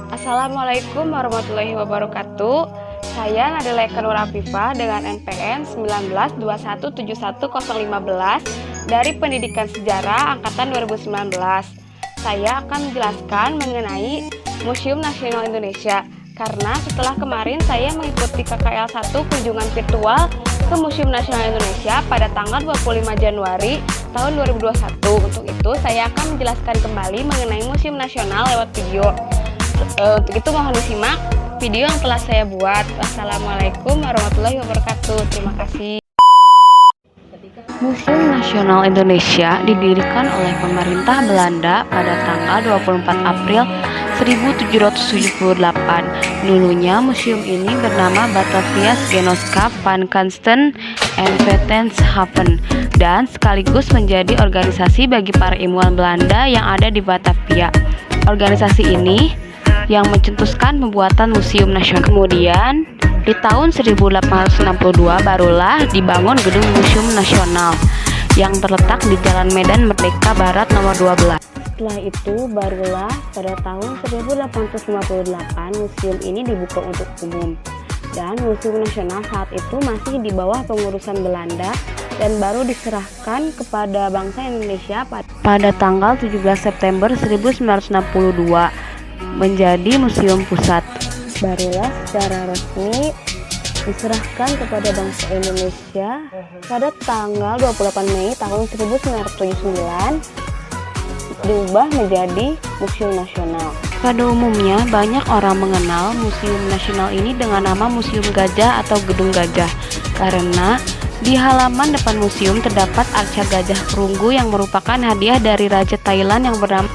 Assalamualaikum warahmatullahi wabarakatuh. Saya Nadila Eka Nur Afifah dengan NPM 1921711015 dari Pendidikan Sejarah Angkatan 2019. Saya akan menjelaskan mengenai Museum Nasional Indonesia karena setelah kemarin saya mengikuti KKL 1 kunjungan virtual ke Museum Nasional Indonesia pada tanggal 25 Januari tahun 2021. Untuk itu saya akan menjelaskan kembali mengenai Museum Nasional lewat video. Untuk itu mohon disimak video yang telah saya buat. Wassalamualaikum warahmatullahi wabarakatuh. Terima kasih. Museum Nasional Indonesia didirikan oleh pemerintah Belanda pada tanggal 24 April 1778. Dulunya museum ini bernama Batavia's Genootschap van Kunsten en Wetenschappen dan sekaligus menjadi organisasi bagi para ilmuwan Belanda yang ada di Batavia. Organisasi ini yang mencetuskan pembuatan Museum Nasional. Kemudian di tahun 1862 barulah dibangun gedung Museum Nasional yang terletak di Jalan Medan Merdeka Barat nomor 12. Setelah itu barulah pada tahun 1858 museum ini dibuka untuk umum. Dan Museum Nasional saat itu masih di bawah pengurusan Belanda dan baru diserahkan kepada bangsa Indonesia pada tanggal 17 September 1962 menjadi museum pusat. Barulah secara resmi diserahkan kepada bangsa Indonesia pada tanggal 28 Mei tahun 1979 diubah menjadi Museum Nasional. Pada umumnya banyak orang mengenal Museum Nasional ini dengan nama Museum Gajah atau Gedung Gajah karena di halaman depan museum terdapat arca gajah perunggu yang merupakan hadiah dari Raja Thailand yang bernama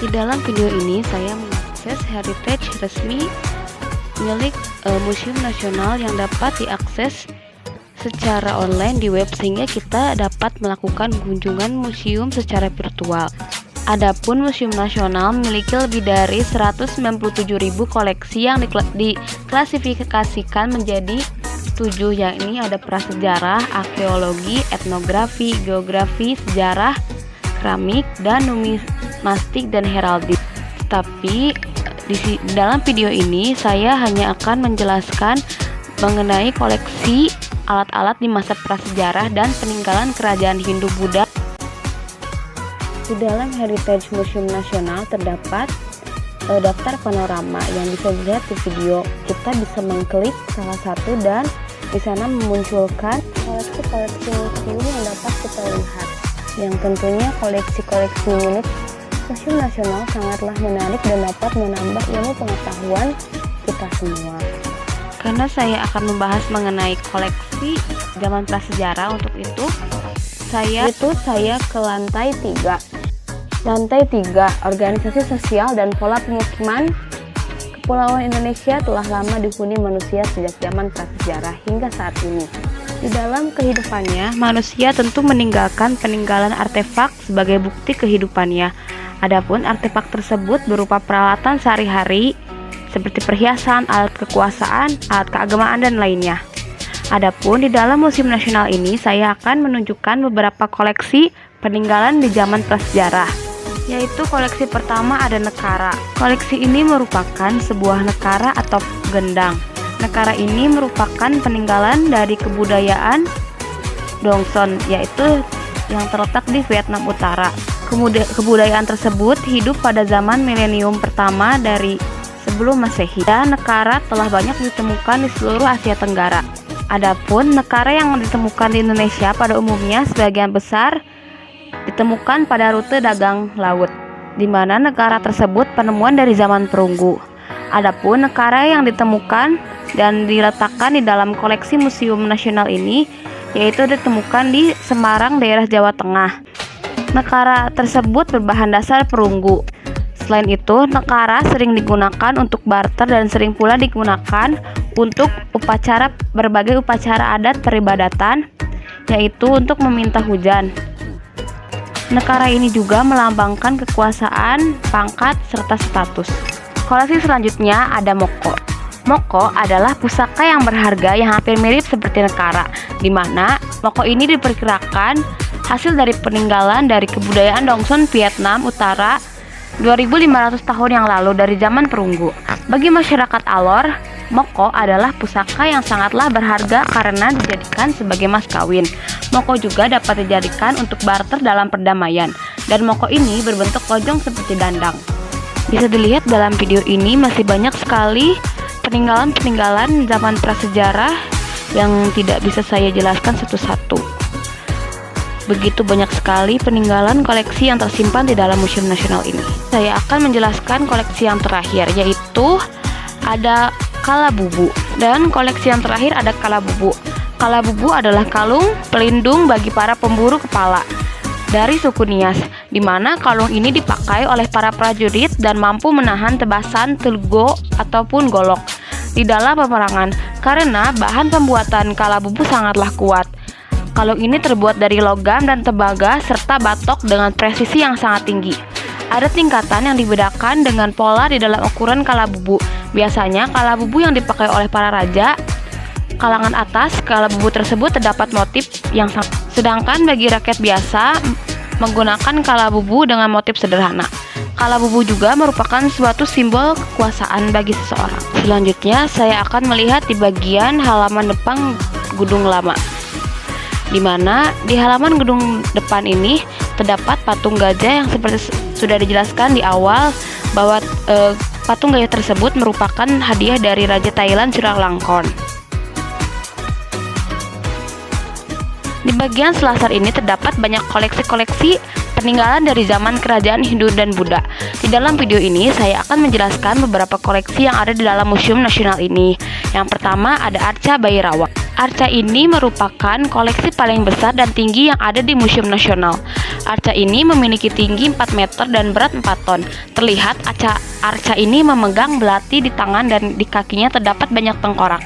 Di dalam video ini saya mengakses heritage resmi milik Museum Nasional yang dapat diakses secara online di web sehingga kita dapat melakukan kunjungan museum secara virtual. Adapun Museum Nasional memiliki lebih dari 197.000 koleksi yang diklasifikasikan menjadi 7, yakni ada prasejarah, arkeologi, etnografi, geografi, sejarah, keramik, dan numismatik dan heraldik. Tapi di dalam video ini saya hanya akan menjelaskan mengenai koleksi alat-alat di masa prasejarah dan peninggalan kerajaan Hindu-Buddha. Di dalam Heritage Museum Nasional terdapat daftar panorama yang bisa dilihat di video. Kita bisa mengklik salah satu dan di sana memunculkan koleksi-koleksi museum yang dapat kita lihat. Yang tentunya koleksi-koleksi milik Museum Nasional sangatlah menarik dan dapat menambah ilmu pengetahuan kita semua. Karena saya akan membahas mengenai koleksi zaman prasejarah, untuk itu saya ke lantai 3. Lantai 3, organisasi sosial dan pola pemukiman Kepulauan Indonesia telah lama dihuni manusia sejak zaman prasejarah hingga saat ini. Di dalam kehidupannya, manusia tentu meninggalkan peninggalan artefak sebagai bukti kehidupannya. Adapun artefak tersebut berupa peralatan sehari-hari seperti perhiasan, alat kekuasaan, alat keagamaan, dan lainnya. Adapun di dalam Museum Nasional ini saya akan menunjukkan beberapa koleksi peninggalan di zaman prasejarah. Yaitu koleksi pertama ada nekara. Koleksi ini merupakan sebuah nekara atau gendang. Nekara ini merupakan peninggalan dari kebudayaan Dongson, yaitu yang terletak di Vietnam Utara. Kebudayaan tersebut hidup pada zaman milenium pertama dari sebelum Masehi, dan nekara telah banyak ditemukan di seluruh Asia Tenggara. Adapun nekara yang ditemukan di Indonesia pada umumnya sebagian besar ditemukan pada rute dagang laut, di mana nekara tersebut penemuan dari zaman perunggu. Adapun nekara yang ditemukan dan diletakkan di dalam koleksi Museum Nasional ini yaitu ditemukan di Semarang, daerah Jawa Tengah. Nekara tersebut berbahan dasar perunggu. Selain itu, nekara sering digunakan untuk barter dan sering pula digunakan untuk berbagai upacara adat peribadatan, yaitu untuk meminta hujan. Nekara ini juga melambangkan kekuasaan, pangkat, serta status. Koleksi selanjutnya ada moko. Moko adalah pusaka yang berharga yang hampir mirip seperti nekara, di mana moko ini diperkirakan hasil dari peninggalan dari kebudayaan Dongson Vietnam Utara 2500 tahun yang lalu dari zaman perunggu. Bagi masyarakat Alor, moko adalah pusaka yang sangatlah berharga karena dijadikan sebagai mas kawin. Moko juga dapat dijadikan untuk barter dalam perdamaian, dan moko ini berbentuk lojong seperti dandang. Bisa dilihat dalam video ini masih banyak sekali peninggalan-peninggalan zaman prasejarah yang tidak bisa saya jelaskan satu-satu. Begitu banyak sekali peninggalan koleksi yang tersimpan di dalam Museum Nasional ini. Saya akan menjelaskan koleksi yang terakhir, yaitu ada kalabubu. Dan koleksi yang terakhir ada kalabubu. Kalabubu adalah kalung pelindung bagi para pemburu kepala dari suku Nias, di mana kalung ini dipakai oleh para prajurit dan mampu menahan tebasan telugo ataupun golok di dalam peperangan. Karena bahan pembuatan kalabubu sangatlah kuat. Kalung ini terbuat dari logam dan tembaga serta batok dengan presisi yang sangat tinggi. Ada tingkatan yang dibedakan dengan pola di dalam ukuran kalabubu. Biasanya kalabubu yang dipakai oleh para raja kalangan atas, kalabubu tersebut terdapat motif yang sama. Sedangkan bagi rakyat biasa menggunakan kalabubu dengan motif sederhana. Kalabubu juga merupakan suatu simbol kekuasaan bagi seseorang. Selanjutnya saya akan melihat di bagian halaman depan Gedung Lama, di mana di halaman gedung depan ini terdapat patung gajah yang seperti sudah dijelaskan di awal bahwa patung gajah tersebut merupakan hadiah dari Raja Thailand Chulalongkorn. Di bagian selasar ini terdapat banyak koleksi-koleksi peninggalan dari zaman kerajaan Hindu dan Buddha. Di dalam video ini saya akan menjelaskan beberapa koleksi yang ada di dalam Museum Nasional ini. Yang pertama ada arca Bhairawa. Arca ini merupakan koleksi paling besar dan tinggi yang ada di Museum Nasional. Arca ini memiliki tinggi 4 meter dan berat 4 ton. Terlihat arca ini memegang belati di tangan dan di kakinya terdapat banyak tengkorak.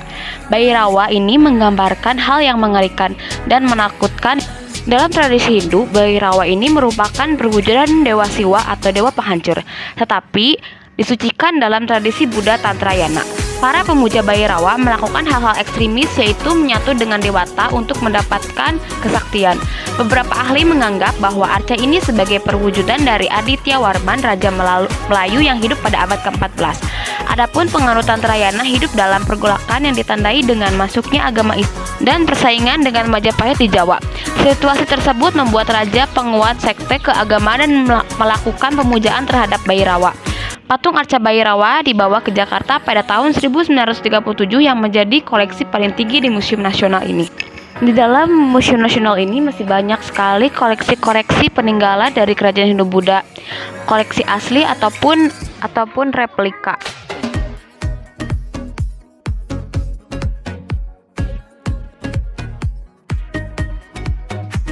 Bhairawa ini menggambarkan hal yang mengerikan dan menakutkan. Dalam tradisi Hindu, Bhairawa ini merupakan perwujudan Dewa Siwa atau Dewa Penghancur, tetapi disucikan dalam tradisi Buddha Tantrayana. Para pemuja Bhairawa melakukan hal-hal ekstremis, yaitu menyatu dengan dewata untuk mendapatkan kesaktian. Beberapa ahli menganggap bahwa arca ini sebagai perwujudan dari Aditya Warman, Raja Melayu yang hidup pada abad ke-14. Adapun pengaruh Tantrayana hidup dalam pergolakan yang ditandai dengan masuknya agama Islam dan persaingan dengan Majapahit di Jawa. Situasi tersebut membuat raja penguat sekte keagamaan dan melakukan pemujaan terhadap Bhairawa. Patung arca Bhairawa dibawa ke Jakarta pada tahun 1937 yang menjadi koleksi paling tinggi di Museum Nasional ini. Di dalam Museum Nasional ini masih banyak sekali koleksi-koleksi peninggalan dari kerajaan Hindu Buddha, koleksi asli ataupun replika.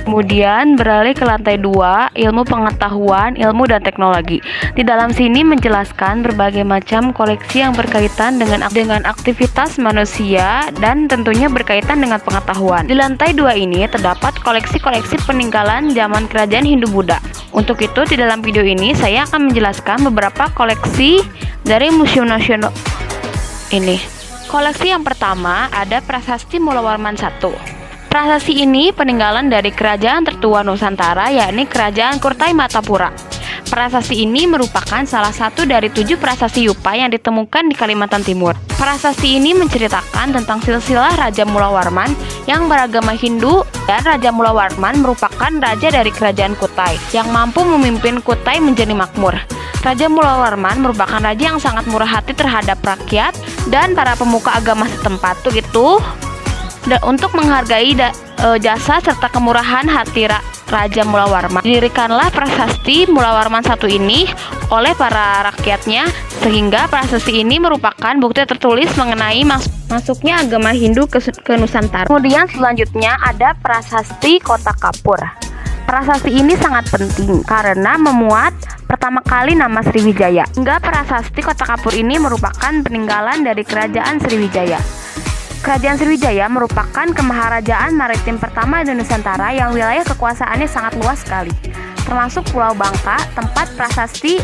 Kemudian beralih ke lantai 2, ilmu pengetahuan, ilmu dan teknologi. Di dalam sini menjelaskan berbagai macam koleksi yang berkaitan dengan aktivitas manusia dan tentunya berkaitan dengan pengetahuan. Di lantai 2 ini terdapat koleksi-koleksi peninggalan zaman kerajaan Hindu Buddha. Untuk itu di dalam video ini saya akan menjelaskan beberapa koleksi dari Museum Nasional ini. Koleksi yang pertama ada Prasasti Mulawarman I. Prasasti ini peninggalan dari kerajaan tertua Nusantara, yakni Kerajaan Kurtai Matapura. Prasasti ini merupakan salah satu dari 7 prasasti Yupa yang ditemukan di Kalimantan Timur. Prasasti ini menceritakan tentang silsilah Raja Mulawarman yang beragama Hindu, dan Raja Mulawarman merupakan raja dari Kerajaan Kutai yang mampu memimpin Kutai menjadi makmur. Raja Mulawarman merupakan raja yang sangat murah hati terhadap rakyat dan para pemuka agama setempat. Untuk menghargai jasa serta kemurahan hati Raja Mulawarman, didirikanlah Prasasti Mulawarman I ini oleh para rakyatnya, sehingga prasasti ini merupakan bukti tertulis mengenai masuknya agama Hindu ke Nusantara. Kemudian selanjutnya ada Prasasti Kota Kapur. Prasasti ini sangat penting karena memuat pertama kali nama Sriwijaya. Hingga Prasasti Kota Kapur ini merupakan peninggalan dari Kerajaan Sriwijaya. Kerajaan Sriwijaya merupakan kemaharajaan maritim pertama di Nusantara yang wilayah kekuasaannya sangat luas sekali, termasuk Pulau Bangka, tempat prasasti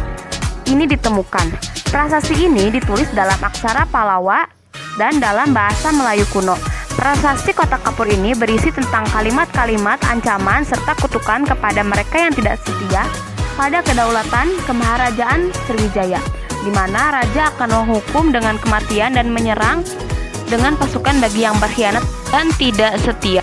ini ditemukan. Prasasti ini ditulis dalam aksara Palawa dan dalam bahasa Melayu kuno. Prasasti Kota Kapur ini berisi tentang kalimat-kalimat ancaman serta kutukan kepada mereka yang tidak setia pada kedaulatan kemaharajaan Sriwijaya, di mana raja akan menghukum dengan kematian dan menyerang dengan pasukan bagi yang berkhianat dan tidak setia.